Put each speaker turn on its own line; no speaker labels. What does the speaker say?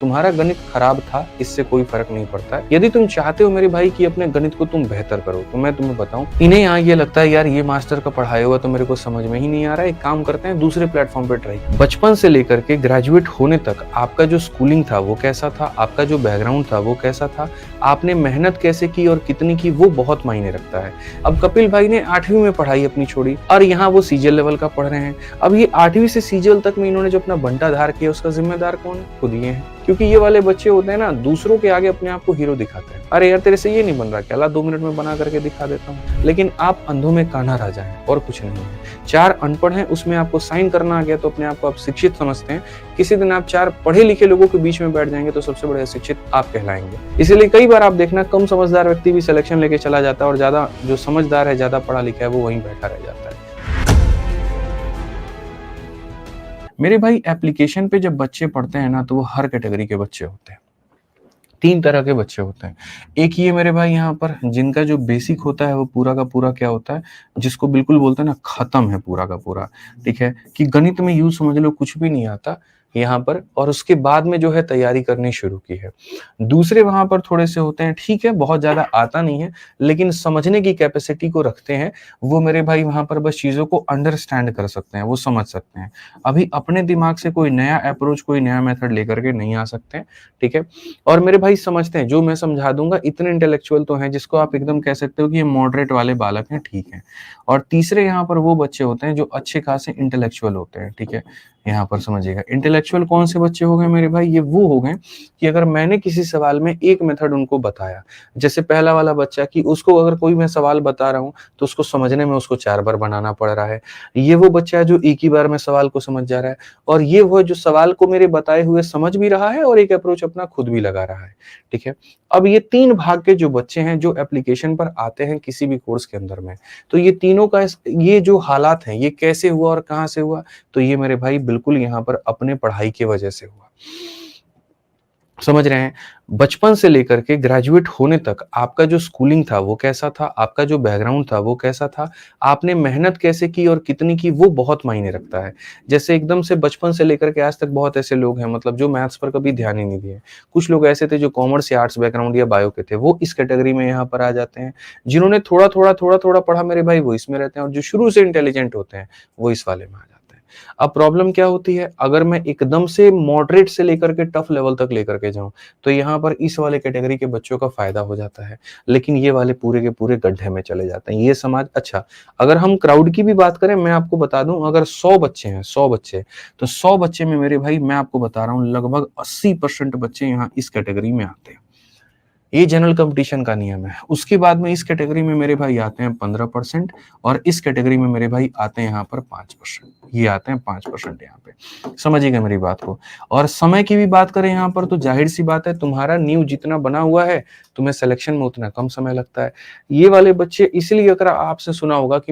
तुम्हारा गणित खराब था, इससे कोई फर्क नहीं पड़ता। यदि तुम चाहते हो मेरे भाई कि अपने गणित को तुम बेहतर करो, तो मैं तुम्हें बताऊं, इन्हें यहाँ ये लगता है यार ये मास्टर का पढ़ाया हुआ तो मेरे को समझ में ही नहीं आ रहा है, एक काम करते हैं दूसरे प्लेटफॉर्म पे ट्राई। बचपन से लेकर के ग्रेजुएट होने तक आपका जो स्कूलिंग था वो कैसा था, आपका जो बैकग्राउंड था वो कैसा था, आपने मेहनत कैसे की और कितनी की, वो बहुत मायने रखता है। अब कपिल भाई ने 8वीं में पढ़ाई अपनी छोड़ी और यहाँ वो सीजीएल लेवल का पढ़ रहे हैं। अब ये 8वीं से सीजीएल तक में इन्होंने जो अपना बंटाधार किया उसका जिम्मेदार कौन है? खुद ये है। क्योंकि ये वाले बच्चे होते हैं ना, दूसरों के आगे अपने आप को हीरो दिखाते हैं। अरे यार तेरे से ये नहीं बन रहा क्या, ला 2 मिनट में बना करके दिखा देता हूँ। लेकिन आप अंधों में कान्हा राजा हैं और कुछ नहीं है। 4 अनपढ़ हैं, उसमें आपको साइन करना आ गया तो अपने आप को आप शिक्षित समझते हैं। किसी दिन आप 4 पढ़े लिखे लोगों के बीच में बैठ जाएंगे तो सबसे बड़े शिक्षित आप कहलाएंगे। इसीलिए कई बार आप देखना कम समझदार व्यक्ति भी सिलेक्शन लेके चला जाता है और ज्यादा जो समझदार है, ज्यादा पढ़ा लिखा है, वो वहीं बैठा रह जाता है। मेरे भाई एप्लीकेशन पे जब बच्चे पढ़ते हैं ना, तो वो हर कैटेगरी के बच्चे होते हैं। 3 तरह के बच्चे होते हैं। एक ये मेरे भाई यहाँ पर जिनका जो बेसिक होता है वो पूरा का पूरा क्या होता है, जिसको बिल्कुल बोलते हैं ना खत्म है पूरा का पूरा, ठीक है, कि गणित में यूं समझ लो कुछ भी नहीं आता यहाँ पर, और उसके बाद में जो है तैयारी करनी शुरू की है। दूसरे वहां पर थोड़े से होते हैं, ठीक है बहुत ज्यादा आता नहीं है लेकिन समझने की कैपेसिटी को रखते हैं। वो मेरे भाई वहां पर बस चीजों को अंडरस्टैंड कर सकते हैं, वो समझ सकते हैं। अभी अपने दिमाग से कोई नया अप्रोच, कोई नया मेथड लेकर के नहीं आ सकते हैं, ठीक है। और मेरे भाई समझते हैं जो मैं समझा दूंगा, इतने इंटेलेक्चुअल तो हैं जिसको आप एकदम कह सकते हो कि ये मॉडरेट वाले बालक हैं, ठीक है। और तीसरे यहाँ पर वो बच्चे होते हैं जो अच्छे खासे इंटेलेक्चुअल होते हैं, ठीक है। यहाँ पर समझिएगा इंटेलेक्चुअल कौन से बच्चे हो गए मेरे भाई, ये वो हो गए कि अगर मैंने किसी सवाल में एक मेथड उनको बताया, जैसे पहला वाला बच्चा कि उसको अगर कोई मैं सवाल बता रहा हूँ तो उसको समझने में उसको 4 बार बनाना पड़ रहा है। ये वो बच्चा है जो एक ही बार में सवाल को समझ जा रहा है, और ये वो जो सवाल को मेरे बताए हुए समझ भी रहा है और एक अप्रोच अपना खुद भी लगा रहा है, ठीक है। अब ये 3 भाग के जो बच्चे हैं जो एप्लीकेशन पर आते हैं किसी भी कोर्स के अंदर में, तो ये तीनों का ये जो हालात हैं ये कैसे हुआ और कहाँ से हुआ, तो ये मेरे भाई बिल्कुल यहाँ पर अपने पढ़ाई की वजह से हुआ। समझ रहे हैं? बचपन से लेकर के ग्रेजुएट होने तक आपका जो स्कूलिंग था वो कैसा था, आपका जो बैकग्राउंड था वो कैसा था, आपने मेहनत कैसे की और कितनी की, वो बहुत मायने रखता है। जैसे एकदम से बचपन से लेकर के आज तक बहुत ऐसे लोग हैं मतलब जो मैथ्स पर कभी ध्यान ही नहीं दिए। कुछ लोग ऐसे थे जो कॉमर्स या आर्ट्स बैकग्राउंड या बायो के थे, वो इस कैटेगरी में यहाँ पर आ जाते हैं। जिन्होंने थोड़ा-थोड़ा पढ़ा मेरे भाई वो इसमें रहते हैं, और जो शुरू से इंटेलिजेंट होते हैं वो इस वाले में आ जाते हैं। अब प्रॉब्लम क्या होती है, अगर मैं एकदम से मॉडरेट से लेकर के टफ लेवल तक लेकर के जाऊं तो यहाँ पर इस वाले कैटेगरी के बच्चों का फायदा हो जाता है, लेकिन ये वाले पूरे के पूरे गड्ढे में चले जाते हैं ये समाज। अच्छा, अगर हम क्राउड की भी बात करें, मैं आपको बता दूं, अगर 100 बच्चे हैं, 100 बच्चे, तो 100 बच्चे में मेरे भाई मैं आपको बता रहा हूं लगभग 80% बच्चे यहाँ इस कैटेगरी में आते हैं। ये जनरल कंपटीशन का नियम है। उसके बाद में इस कैटेगरी में मेरे भाई आते हैं 15%, और इस कैटेगरी में मेरे भाई आते हैं यहाँ पर 5%। ये आते हैं 5% यहाँ पे, समझिएगा मेरी बात को। और समय की भी बात करें यहाँ पर, तो जाहिर सी बात है तुम्हारा नींव जितना बना हुआ है तुम्हें सिलेक्शन में उतना कम समय लगता है। ये वाले बच्चे इसलिए, अगर आपसे सुना होगा कि